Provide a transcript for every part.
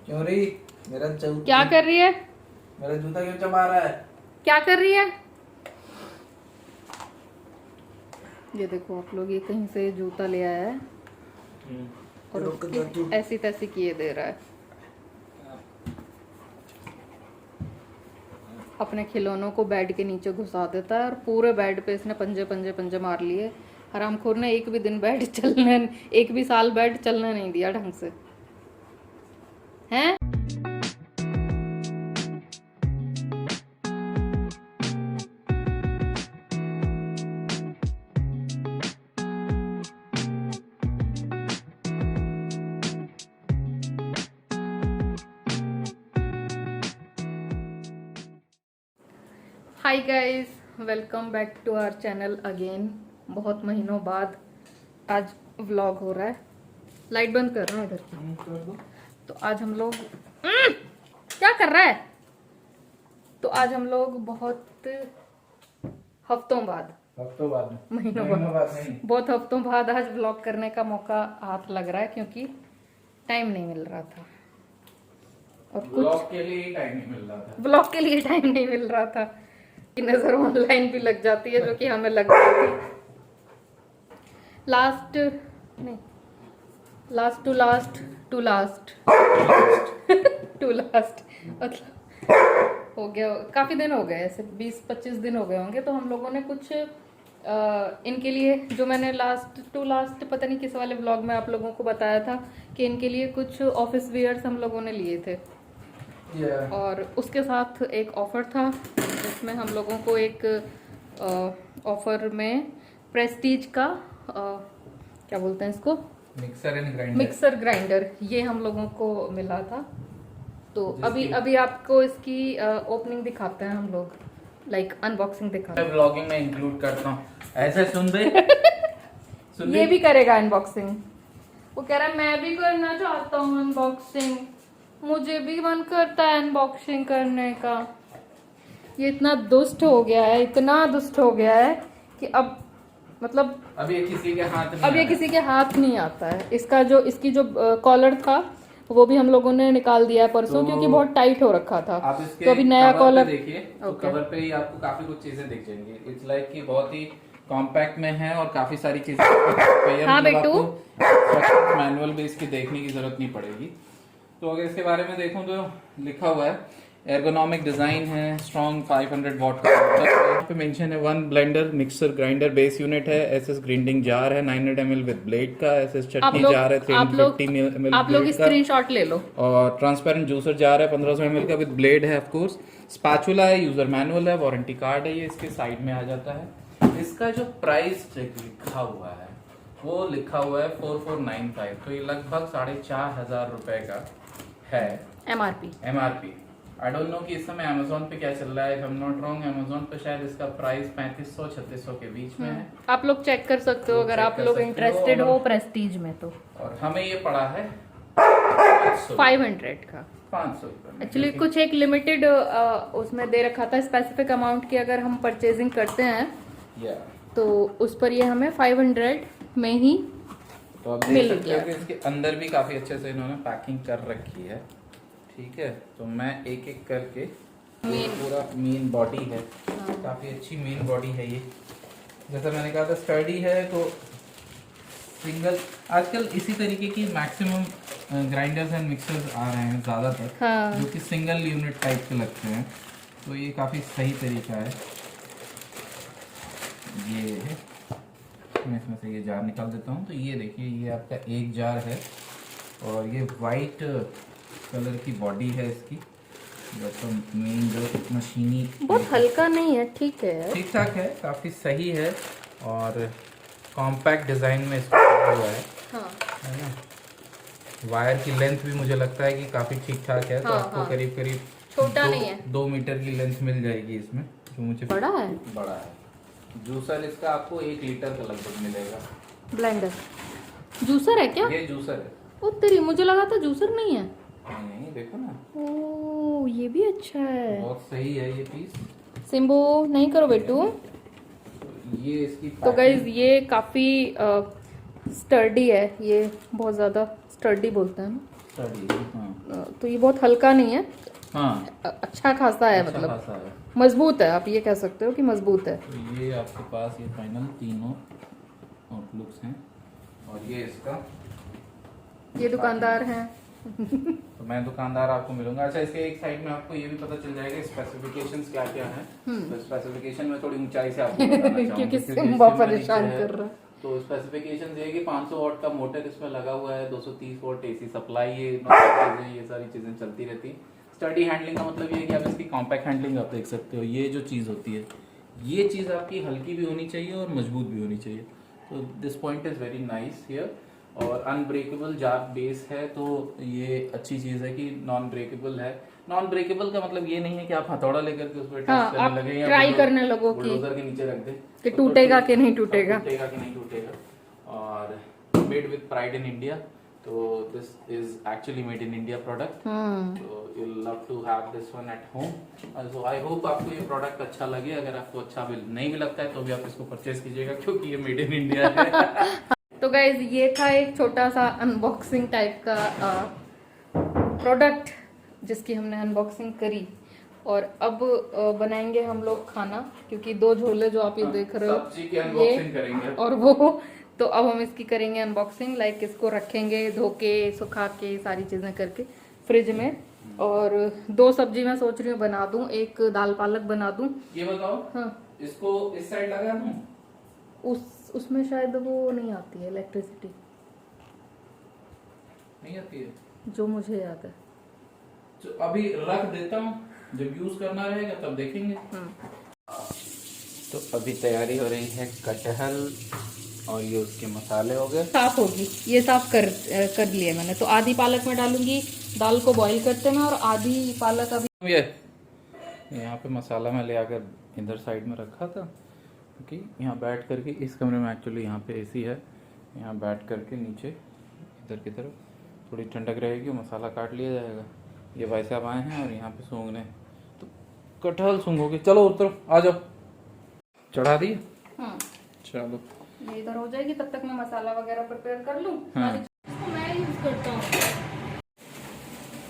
क्यों रही? मेरा जूता क्या कर रही है? मेरा जूता क्यों चबा रहा है? क्या कर रही है? ये देखो आप लोग, ये कहीं से जूता ले आया है और रुक जा तू। ऐसी तैसी किए दे रहा है। अपने खिलौनों को बेड के नीचे घुसा देता है और पूरे बेड पे इसने पंजे पंजे पंजे मार लिए। हरामखोर ने एक भी दिन बेड चलने, एक भी साल बेड चलने नहीं दिया ढंग से। हैं? Hi guys, welcome back to our channel again. बहुत महीनों बाद आज व्लॉग हो रहा है। लाइट बंद कर रहा हूँ इधर की। तो आज हम लोग क्या कर रहा है? तो आज हम लोग बहुत हफ्तों बाद महीनों बाद नहीं। बहुत हफ्तों बाद आज व्लॉग करने का मौका हाथ लग रहा है, क्योंकि टाइम नहीं मिल रहा था और कुछ ब्लॉग के लिए टाइम नहीं मिल रहा था। ब्लॉग के लिए टाइम नहीं मिल रहा था। की नजर ऑनलाइन भी लग जाती है, जो कि हमें लग गई थी लास्ट टू लास्ट मतलब हो गया, काफी दिन हो गए, ऐसे 20-25 दिन हो गए होंगे। तो हम लोगों ने कुछ इनके लिए, जो मैंने लास्ट पता नहीं किस वाले व्लॉग में आप लोगों को बताया था कि इनके लिए कुछ ऑफिस वियर्स हम लोगों ने लिए थे। और उसके साथ एक ऑफर था जिसमें हम लोगों को एक ऑफर में प्रेस्टीज का क्या बोलते हैं इसको, मिक्सर ग्राइंडर, ये हम लोगों को मिला था। तो अभी आपको इसकी ओपनिंग दिखाते हैं हम लोग, लाइक अनबॉक्सिंग दिखाते हैं। ब्लॉगिंग में इंक्लूड करता हूँ। ऐसे सुन दे। ये भी करेगा अनबॉक्सिंग। वो कह रहा है मैं भी करना चाहता हूँ अनबॉक्सिंग, मुझे भी मन करता है अनबॉक्सिंग करने का। ये इतना दुष्ट हो गया है, इतना दुष्ट हो गया है कि अब मतलब अब ये किसी के हाथ नहीं अब ये आता। किसी के हाथ नहीं आता है। इसकी जो कॉलर था वो भी हम लोगों ने निकाल दिया है परसों, क्योंकि बहुत टाइट हो रखा था। आप इसके तो अभी नया कॉलर देखिए, तो कवर पे ही आपको काफी कुछ चीजें दिख जाएंगी। इट्स लाइक कि बहुत ही कॉम्पैक्ट में है और काफी सारी चीजें। हाँ बेटू, मैनुअल भी इसकी देखने की जरूरत नहीं पड़ेगी। तो अगर इसके बारे में देखूं तो लिखा हुआ है एर्गोनॉमिक डिजाइन है, स्ट्रॉन्ग 500 वॉट का यहाँ पे मेंशन है। 1 blender mixer grinder base unit है, एसएस ग्राइंडिंग जार है 900 ml विद ब्लेड का, एसएस चटनी जार है 350 ml आप लोग ब्लेड का, स्क्रीनशॉट ले लो। और ट्रांसपेरेंट जूसर जार है 1500 ml का विद ब्लेड है ऑफ कोर्स। स्पैचुला है, यूजर मैनुअल है, वारंटी कार्ड है, ये इसके साइड में आ जाता है। इसका जो प्राइस लिखा हुआ है वो लिखा हुआ है 4495, तो ये लगभग 4500 रुपए का है एमआरपी। आई डोंट नो कि इस समय अमेजोन पे क्या चल रहा है। If I am not wrong, Amazon पे शायद इसका प्राइस 3500-3600 के बीच में है। आप लोग चेक कर सकते हो अगर आप लोग इंटरेस्टेड हो प्रेस्टीज में तो। और हमें ये पड़ा है 500 का, 500 रुपए। एक्चुअली कुछ एक लिमिटेड उसमें दे रखा था स्पेसिफिक अमाउंट की, अगर हम परचेजिंग करते हैं तो उस पर ये हमें 500 में ही तो आप देख सकते हो कि इसके अंदर भी काफी अच्छे से इन्होंने पैकिंग कर रखी है। ठीक है, तो मैं एक एक करके, पूरा मेन बॉडी है, काफी अच्छी मेन बॉडी है ये। जैसा मैंने कहा था स्टडी है, तो सिंगल आजकल इसी तरीके की मैक्सिमम ग्राइंडर्स एंड मिक्सर्स आ रहे हैं ज़्यादातर। हाँ। जो कि सिंगल यूनिट टाइप के लगते हैं, तो ये काफ़ी सही तरीका है। ये है, मैं इसमें से ये जार निकाल देता हूँ। तो ये देखिए, ये आपका एक जार है और ये वाइट कलर की बॉडी है इसकी। तो मेन जो मशीनी, बहुत हल्का नहीं है, ठीक है, ठीक ठाक है, काफ़ी सही है और कॉम्पैक्ट डिज़ाइन में इसको हुआ है। हाँ। है ना। वायर की लेंथ भी मुझे लगता है कि काफ़ी ठीक ठाक है। तो आपको करीब करीब छोटा नहीं है, 2 मीटर की लेंथ मिल जाएगी इसमें, जो मुझे बड़ा है। जूसर इसका आपको 1 लीटर का लगभग मिलेगा। ब्लेंडर जूसर है क्या? ये जूसर है। ओ तेरी, मुझे लगा था जूसर नहीं है। नहीं, देखो ना। ओ ये भी अच्छा है, बहुत सही है ये पीस। सिम्बो नहीं करो बेटू। ये इसकी तो गाइज ये काफ़ी स्टर्डी है, ये बहुत ज़्यादा स्टर्डी बोलते हैं। स्टडी, हाँ तो ये बहुत हल्का नहीं है, हाँ, अच्छा खासा है, अच्छा मतलब खासा है। मजबूत है, आप ये कह सकते हो कि मजबूत है। तो ये आपके पास ये फाइनल तीनों आउटलुक्स हैं, और ये इसका, ये दुकानदार हैं। तो मैं दुकानदार आपको मिलूंगा। अच्छा, इसके एक साइड में आपको ये भी पता चल जाएगा स्पेसिफिकेशंस क्या क्या हैं। तो स्पेसिफिकेशन में थोड़ी ऊंचाई से आपको बताना चाहूंगा क्योंकि क्योंकि सिम्बा सिम्बा परेशान नीचे है। कर रहा है। तो स्पेसिफिकेशन ये कि 500 वॉट का मोटर इसमें लगा हुआ है, 230 वॉट एसी सप्लाई, ये सारी चीजें चलती रहती हैं। स्टडी हैंडलिंग का मतलब ये है कि आप इसकी कॉम्पैक्ट हैंडलिंग आप देख सकते हो। ये जो चीज़ होती है, ये चीज़ आपकी हल्की भी होनी चाहिए और मजबूत भी होनी चाहिए। तो this point is very nice here. और अनब्रेकेबल जार बेस है, तो ये अच्छी चीज़ है कि नॉन ब्रेकेबल है। नॉन ब्रेकेबल का मतलब ये नहीं है कि आप हथौड़ा लेकर के उस पर हाँ, टेस्ट आप करने लगे या ट्राई करने लगो कि बुलडोजर के नीचे रख दे कि तो टूटेगा कि नहीं टूटेगा। टूटेगा कि नहीं टूटेगा। और made with pride in India, तो this is actually made in India product. तो you love to have this one at home. So I hope आपको ये प्रोडक्ट अच्छा लगे। अगर आपको अच्छा भी नहीं भी लगता है तो भी आप इसको परचेज कीजिएगा, क्योंकि ये मेड इन इंडिया है। तो गाइज ये था एक छोटा सा अनबॉक्सिंग टाइप का प्रोडक्ट जिसकी हमने अनबॉक्सिंग करी। और अब बनाएंगे हम लोग खाना, क्योंकि 2 झोले जो आप ये देख रहे हो सब्जी की अनबॉक्सिंग करेंगे और वो, तो अब हम इसकी करेंगे अनबॉक्सिंग। लाइक इसको रखेंगे धो के सुखा के सारी चीज़ें करके फ्रिज में। और 2 सब्जी मैं सोच रही हूँ बना दूं, एक दाल पालक बना दूं। ये बताओ, हाँ, इसको इस साइड लगा दूं? उसमें शायद वो नहीं आती है इलेक्ट्रिसिटी, नहीं आती है जो मुझे याद है। तो अभी रख देता हूँ, जब यूज करना रहेगा तब देखेंगे। तो अभी तैयारी हो रही है कटहल, और ये उसके मसाले हो गए। साफ होगी, ये साफ कर लिए मैंने। तो आधी पालक में डालूंगी, दाल को बॉईल करते में, और आधी पालक अभी ये यहाँ पे मसाला मैं ले आकर इधर साइड में रखा था, क्योंकि यहाँ बैठ करके इस कमरे में एक्चुअली यहाँ पे एसी है, यहाँ बैठ करके नीचे इधर की तरफ थोड़ी ठंडक रहेगी, मसाला काट लिया जाएगा। ये भाई साहब आए हैं और यहाँ पे सूंघने, तो कटहल सूंघोगे। चलो उतरो, आ जाओ, चढ़ा दिए। चलो ये इधर हो जाएगी, तब तक मैं मसाला वगैरह प्रिपेयर कर लूँ। हाँ। इसको मैं यूज करता हूँ।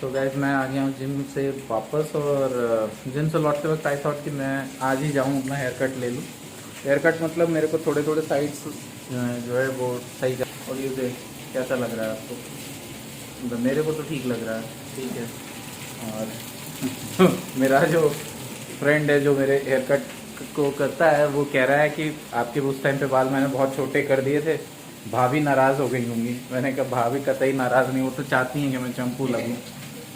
तो गाइस मैं आ गया हूँ जिम से वापस, और जिम से लौटते वक्त आई थॉट कि मैं आज ही जाऊँ अपना हेयर कट ले लूँ। हेयर कट मतलब मेरे को थोड़े थोड़े साइड्स जो है वो सही कर। और ये देख कैसा लग रहा है आपको? मतलब मेरे को तो ठीक लग रहा है, ठीक है। और मेरा जो फ्रेंड है जो मेरे हेयर कट को करता है, वो कह रहा है कि आपके उस टाइम पे बाल मैंने बहुत छोटे कर दिए थे, भाभी नाराज़ हो गई होंगी। मैंने कहा भाभी कतई नाराज़ नहीं, वो तो चाहती हैं कि मैं चंपू लगूँ।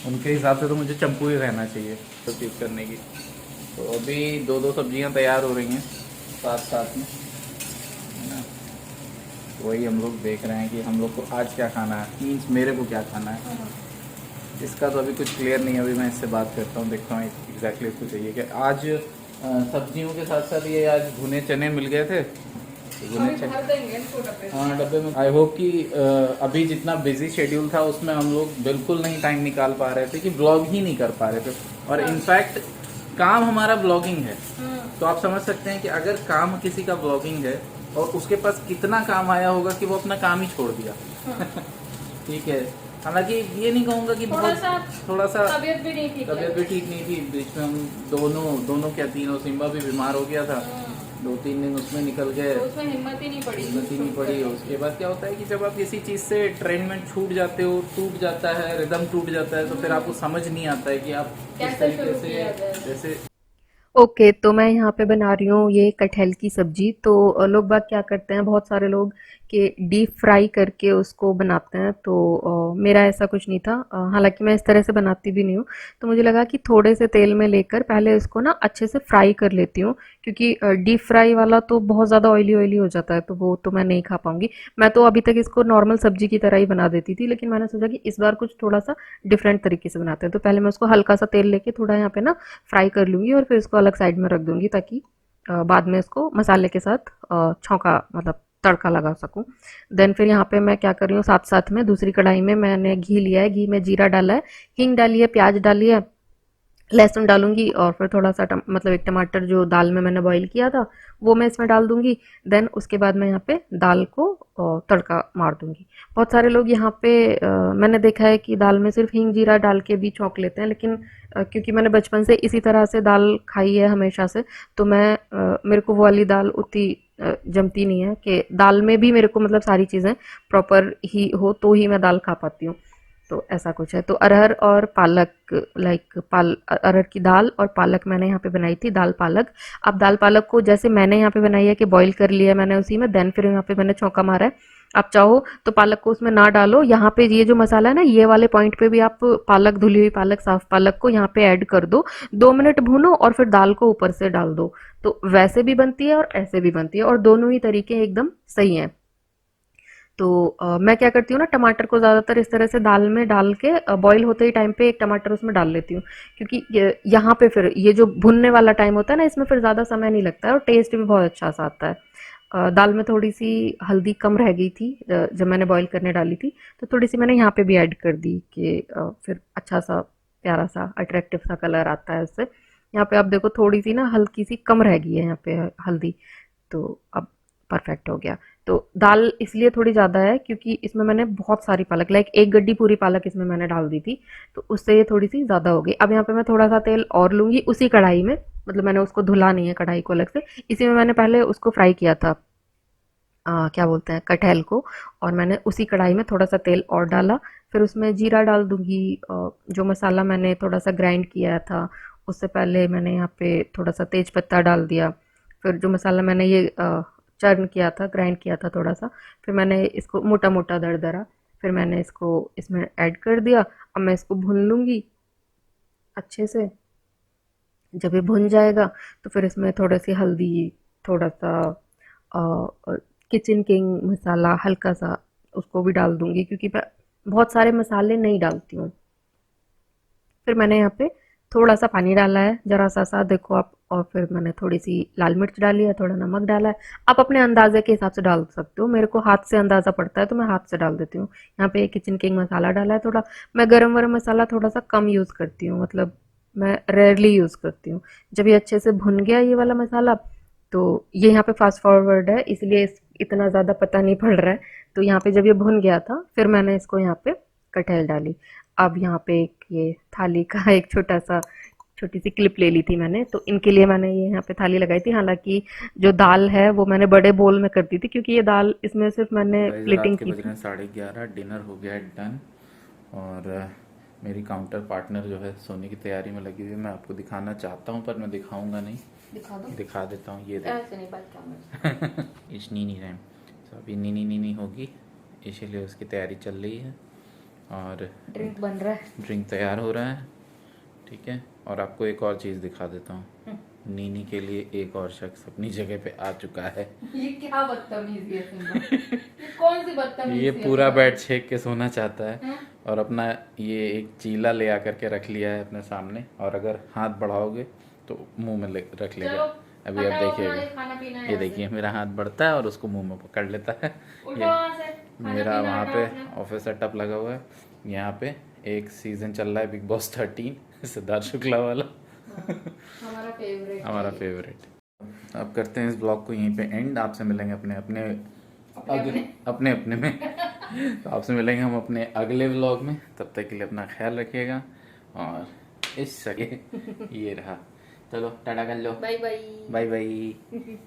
उनके हिसाब से तो मुझे चंपू ही रहना चाहिए तो चीज़ करने की। तो अभी 2 सब्जियां तैयार हो रही हैं साथ साथ में, है ना। वही हम लोग देख रहे हैं कि हम लोग को आज क्या खाना है, मीन्स मेरे को क्या खाना है। इसका तो अभी कुछ क्लियर नहीं है, अभी मैं इससे बात करता हूँ, देखता हूँ एग्जैक्टली इसको चाहिए कि आज सब्जियों के साथ साथ ये आज भुने चने मिल गए थे, भुने चने हाँ डब्बे में। आई होप कि अभी जितना बिजी शेड्यूल था उसमें हम लोग बिल्कुल नहीं टाइम निकाल पा रहे थे कि ब्लॉग ही नहीं कर पा रहे थे। और इनफैक्ट काम हमारा ब्लॉगिंग है, तो आप समझ सकते हैं कि अगर काम किसी का ब्लॉगिंग है और उसके पास कितना काम आया होगा कि वो अपना काम ही छोड़ दिया। ठीक है, हालांकि ये नहीं कहूँगा कि थोड़ा सा तबीयत भी ठीक नहीं थी। बीच में हम दोनों क्या तीनों, सिम्बा भी बीमार हो गया था, 2-3 दिन उसमें निकल गए, तो उसमें हिम्मत ही नहीं पड़ी। उसके बाद क्या होता है कि जब आप किसी चीज़ से ट्रेंड में छूट जाते हो, टूट जाता है, रिदम टूट जाता है, तो फिर आपको समझ नहीं आता है कि आप किस तरीके से जैसे। ओके तो मैं यहाँ पे बना रही हूँ ये कटहल की सब्जी। तो लोग बाग क्या करते हैं, बहुत सारे लोग कि डीप फ्राई करके उसको बनाते हैं। तो मेरा ऐसा कुछ नहीं था, हालांकि मैं इस तरह से बनाती भी नहीं हूँ। तो मुझे लगा कि थोड़े से तेल में लेकर पहले इसको ना अच्छे से फ्राई कर लेती हूँ, क्योंकि डीप फ्राई वाला तो बहुत ज़्यादा ऑयली ऑयली हो जाता है, तो वो तो मैं नहीं खा पाऊंगी। मैं तो अभी तक इसको नॉर्मल सब्जी की तरह ही बना देती थी, लेकिन मैंने सोचा कि इस बार कुछ थोड़ा सा डिफरेंट तरीके से बनाते हैं। तो पहले मैं उसको हल्का सा तेल लेके थोड़ा यहाँ पे ना फ्राई कर लूँगी, और फिर इसको अलग साइड में रख दूँगी, ताकि बाद में इसको मसाले के साथ छौंका मतलब तड़का लगा सकूँ। देन फिर यहाँ पे मैं क्या कर रही हूँ, साथ साथ में दूसरी कढ़ाई में मैंने घी लिया है, घी में जीरा डाला है, हींग डाली है, प्याज डाली है, लहसुन डालूंगी और फिर थोड़ा सा मतलब एक टमाटर जो दाल में मैंने बॉईल किया था वो मैं इसमें डाल दूंगी। देन उसके बाद मैं यहाँ पे दाल को तड़का मार दूंगी। बहुत सारे लोग यहाँ पे मैंने देखा है कि दाल में सिर्फ हींग जीरा डाल के भी छौंक लेते हैं, लेकिन क्योंकि मैंने बचपन से इसी तरह से दाल खाई है हमेशा से, तो मेरे को वो वाली दाल उतनी जमती नहीं है कि दाल में भी मेरे को मतलब सारी चीज़ें प्रॉपर ही हो तो ही मैं दाल खा पाती हूँ। तो ऐसा कुछ है। तो अरहर और पालक, अरहर की दाल और पालक मैंने यहाँ पे बनाई थी, दाल पालक। अब दाल पालक को जैसे मैंने यहाँ पे बनाई है कि बॉईल कर लिया है मैंने उसी में, देन फिर यहाँ पे मैंने छौंका मारा है। आप चाहो तो पालक को उसमें ना डालो, यहाँ पे ये जो मसाला है ना ये वाले पॉइंट पे भी आप पालक, धुली हुई पालक, साफ पालक को यहाँ पे ऐड कर दो, 2 मिनट भूनो और फिर दाल को ऊपर से डाल दो। तो वैसे भी बनती है और ऐसे भी बनती है और दोनों ही तरीके एकदम सही हैं। तो मैं क्या करती हूँ ना, टमाटर को ज़्यादातर इस तरह से दाल में डाल के बॉईल होते ही टाइम पे एक टमाटर उसमें डाल लेती हूँ, क्योंकि यहाँ पे फिर ये जो भुनने वाला टाइम होता है ना इसमें फिर ज़्यादा समय नहीं लगता है और टेस्ट भी बहुत अच्छा सा आता है। दाल में थोड़ी सी हल्दी कम रह गई थी जब मैंने बॉईल करने डाली थी, तो थोड़ी सी मैंने यहाँ पे भी ऐड कर दी कि फिर अच्छा सा प्यारा सा अट्रैक्टिव सा कलर आता है उससे। यहाँ पे आप देखो थोड़ी सी ना हल्की सी कम रह गई है यहाँ पे हल्दी, तो अब परफेक्ट हो गया। तो दाल इसलिए थोड़ी ज़्यादा है क्योंकि इसमें मैंने बहुत सारी पालक, लाइक एक गड्डी पूरी पालक इसमें मैंने डाल दी थी, तो उससे ये थोड़ी सी ज़्यादा हो गई। अब यहाँ पे मैं थोड़ा सा तेल और लूँगी उसी कढ़ाई में, मतलब मैंने उसको धुला नहीं है कढ़ाई को अलग से, इसी में मैंने पहले उसको फ्राई किया था, क्या बोलते हैं, कटहल को, और मैंने उसी कढ़ाई में थोड़ा सा तेल और डाला। फिर उसमें जीरा डाल दूंगी, जो मसाला मैंने थोड़ा सा ग्राइंड किया था उससे पहले मैंने यहाँ पे थोड़ा सा तेज पत्ता डाल दिया। फिर जो मसाला मैंने ये चर्न किया था, ग्राइंड किया था थोड़ा सा, फिर मैंने इसको मोटा मोटा दरदरा, फिर मैंने इसको इसमें ऐड कर दिया। अब मैं इसको भून लूँगी अच्छे से। जब ये भुन जाएगा तो फिर इसमें थोड़ी सी हल्दी, थोड़ा सा किचन किंग मसाला हल्का सा उसको भी डाल दूंगी, क्योंकि मैं बहुत सारे मसाले नहीं डालती हूँ। फिर मैंने यहाँ पे थोड़ा सा पानी डाला है, जरा सा देखो आप, और फिर मैंने थोड़ी सी लाल मिर्च डाली है, थोड़ा नमक डाला है। आप अपने अंदाजे के हिसाब से डाल सकते हो, मेरे को हाथ से अंदाज़ा पड़ता है तो मैं हाथ से डाल देती हूँ। यहाँ पे किचन किंग मसाला डाला है थोड़ा। मैं गरम वरम मसाला थोड़ा सा कम यूज़ करती हूँ, मतलब मैं रेयरली यूज़ करती हूँ। जब ये अच्छे से भुन गया ये वाला मसाला, तो ये यहाँ पे फास्ट फॉरवर्ड है इसलिए इतना ज़्यादा पता नहीं पड़ रहा है। तो यहाँ पे जब ये भुन गया था फिर मैंने इसको यहाँ पे कटहल डाली। अब यहाँ पे एक ये थाली का एक छोटी सी क्लिप ले ली थी मैंने, तो इनके लिए मैंने ये यहाँ पे थाली लगाई थी। हालांकि जो दाल है वो मैंने बड़े बोल में करती थी, क्योंकि ये दाल इसमें सिर्फ मैंने गाइस रात प्लेटिंग के की बज थी। रहे हैं 11:30, डिनर हो गया है डन। और मेरी काउंटर पार्टनर जो है सोने की तैयारी में लगी हुई है। मैं आपको दिखाना चाहता हूँ पर मैं दिखाऊंगा नहीं, दिखा दो, दिखा देता हूँ। ये ऐसे नहीं बात कैमरा। इस नीनी रैम, तो अभी नीनी नीनी होगी इसीलिए उसकी तैयारी चल रही है और ड्रिंक बन रहा है। ड्रिंक तैयार हो रहा है, ठीक है। और आपको एक और चीज़ दिखा देता हूँ, नीनी के लिए एक और शख्स अपनी जगह पे आ चुका है। ये क्या बदतमीजी है सिम्बा? ये कौन सी बदतमीजी ये है? पूरा बेड छेक के सोना चाहता है हैं? और अपना ये एक चीला ले आकर के रख लिया है अपने सामने, और अगर हाथ बढ़ाओगे तो मुंह में रख चलो लेगा। अभी आप हटाओ अपना ये देखिएगा, खाना पीना ये यहाँ से। देखिए मेरा हाथ बढ़ता है और उसको मुंह में पकड़ लेता है। उठो ये वहाँ से, खाना मेरा पीना वहाँ हटाओ पे अपना। ऑफिस सेटअप लगा हुआ है। यहाँ पे एक सीजन चल रहा है बिग बॉस 13 सिद्धार्थ शुक्ला वाला। हमारा फेवरेट हमारा फेवरेट। अब करते हैं इस ब्लॉग को यहीं पे एंड। आपसे मिलेंगे अपने अपने अपने में तो आपसे मिलेंगे हम अपने अगले व्लॉग में। तब तक के लिए अपना ख्याल रखिएगा और इस सके ये रहा। चलो टाटा कर लो, बाय बाय। Bye bye.